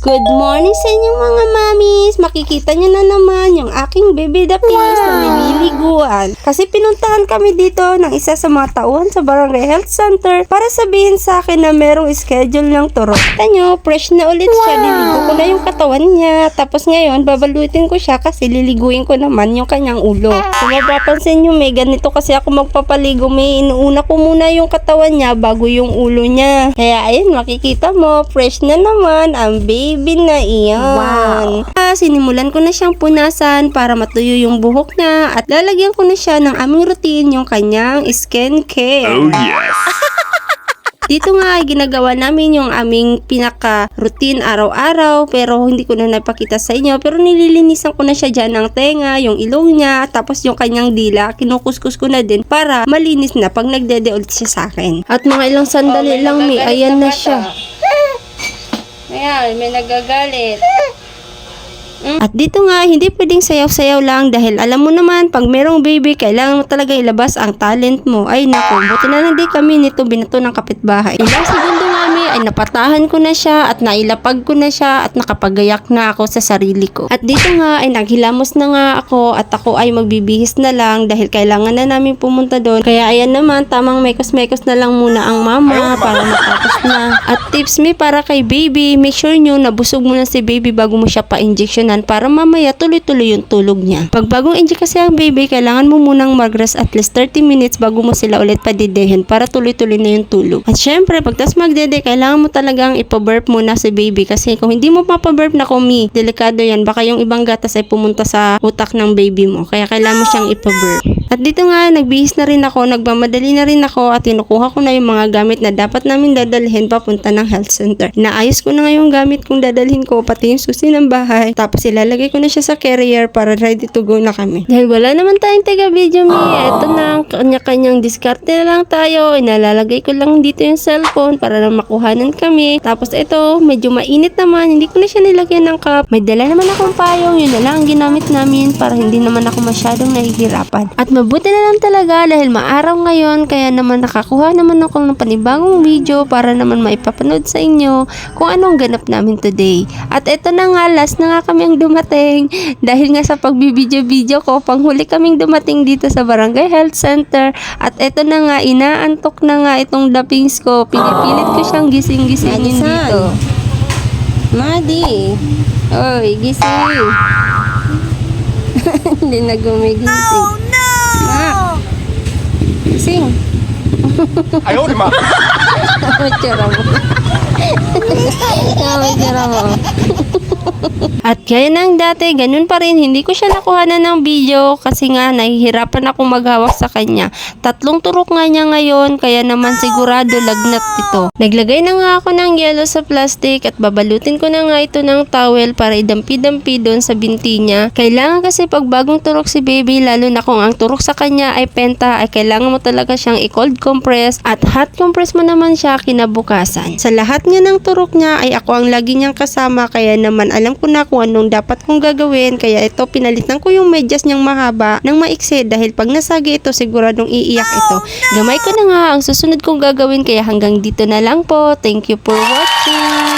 Good morning sa inyong mga mamis! Makikita nyo na naman yung aking baby dapis na nililiguan. Kasi pinuntahan kami dito ng isa sa mga tauhan sa Barangay Health Center para sabihin sa akin na merong schedule ng turo. Tanyo, fresh na ulit siya. Niligo ko na yung katawan niya. Tapos ngayon, babalutin ko siya kasi liliguin ko naman yung kanyang ulo. Kung mapapansin nyo, may ganito kasi ako magpapaligo. May inuuna ko muna yung katawan niya bago yung ulo niya. Kaya ayun, makikita mo, fresh na naman ang baby na iyan. Sinimulan ko na siyang punasan para matuyo yung buhok niya at lalagyan ko na siya ng aming routine, yung kanyang skincare. Oh yes! Dito nga ay ginagawa namin yung aming pinaka-routine araw-araw pero hindi ko na napakita sa inyo. Pero nililinisan ko na siya dyan ng tenga, yung ilong niya, tapos yung kanyang dila. Kinukuskus ko na din para malinis na pag nagdede ulit siya sa akin. At mga ilang sandali lang ayan na siya. Ayan, may nagagalit. At dito nga, hindi pwedeng sayaw-sayaw lang dahil alam mo naman, pag merong baby, kailangan mo talaga ilabas ang talent mo. Ay naku, buti na lang di kami nito binato ng kapitbahay. Ilang segundo kami ay napatahan ko na siya at nailapag ko na siya at nakapagayak na ako sa sarili ko. At dito nga ay naghilamos na nga ako at ako ay magbibihis na lang dahil kailangan na namin pumunta doon. Kaya ayan naman, tamang mekos-mekos na lang muna ang mama para matapos na. At tips me para kay baby, make sure nyo na busog muna si baby bago mo siya pa-injectionan para mamaya tuloy-tuloy yung tulog niya. Pag bagong inject kasi ang baby, kailangan mo munang mag-rest at least 30 minutes bago mo sila ulit padidehin para tuloy-tuloy na yung tulog. At syempre, pagtas magdede, kailangan mo talagang ipa-burp muna si baby kasi kung hindi mo mapa-burp na kumi, delikado yan. Baka yung ibang gatas ay pumunta sa utak ng baby mo. Kaya kailangan mo siyang ipa-burp. At dito nga, nagbihis na rin ako, nagmamadali na rin ako at tinukuha ko na yung mga gamit na dapat namin dadalhin papunta ng health center. Naayos ko na nga yung gamit kong dadalhin ko, pati yung susi ng bahay. Tapos ilalagay ko na siya sa carrier para ready to go na kami. Dahil wala naman tayong taga-video me, eto na, kanya-kanyang diskarte na lang tayo. Inalalagay ko lang dito yung cellphone para na makuhanan kami. Tapos ito, medyo mainit naman, hindi ko na siya nilagyan ng cup. May dala naman akong payong, yun na lang ang ginamit namin para hindi naman ako masyadong nahihirapan. At mabuti na lang talaga dahil maaraw ngayon, kaya naman nakakuha naman ako ng panibagong video para naman maipapanood sa inyo kung anong ganap namin today. At ito na nga, last na nga kami ang dumating dahil nga sa pagbibideo-video ko, panghuli kaming dumating dito sa Barangay Health Center. At ito na nga, inaantok na nga itong dapings ko. Pinipilit ko siyang gising-gisingin dito. Madi! Oy, gising! Hindi na gumigising. Oh no! Gising! Ayaw di ma! Tira mo. Tira mo. At kaya nang dati, ganun pa rin, hindi ko siya nakuhanan ng video kasi nga nahihirapan ako maghawak sa kanya. 3 turok nga niya ngayon, kaya naman sigurado lagnat ito. Naglagay na nga ako ng yellow sa plastic at babalutin ko na nga ito ng towel para idampi-dampi doon sa binti niya. Kailangan kasi pag bagong turok si baby, lalo na kung ang turok sa kanya ay penta, ay kailangan mo talaga siyang i-cold compress at hot compress mo naman siya kinabukasan. Sa lahat nga ng turok niya ay ako ang lagi niyang kasama, kaya naman alam ko na kung anong dapat kong gagawin. Kaya ito, pinalitan ko yung medyas niyang mahaba ng maiksi dahil pag nasagi ito, siguradong iiyak ito. Gamay ko na nga ang susunod kong gagawin, kaya hanggang dito na lang po. Thank you for watching.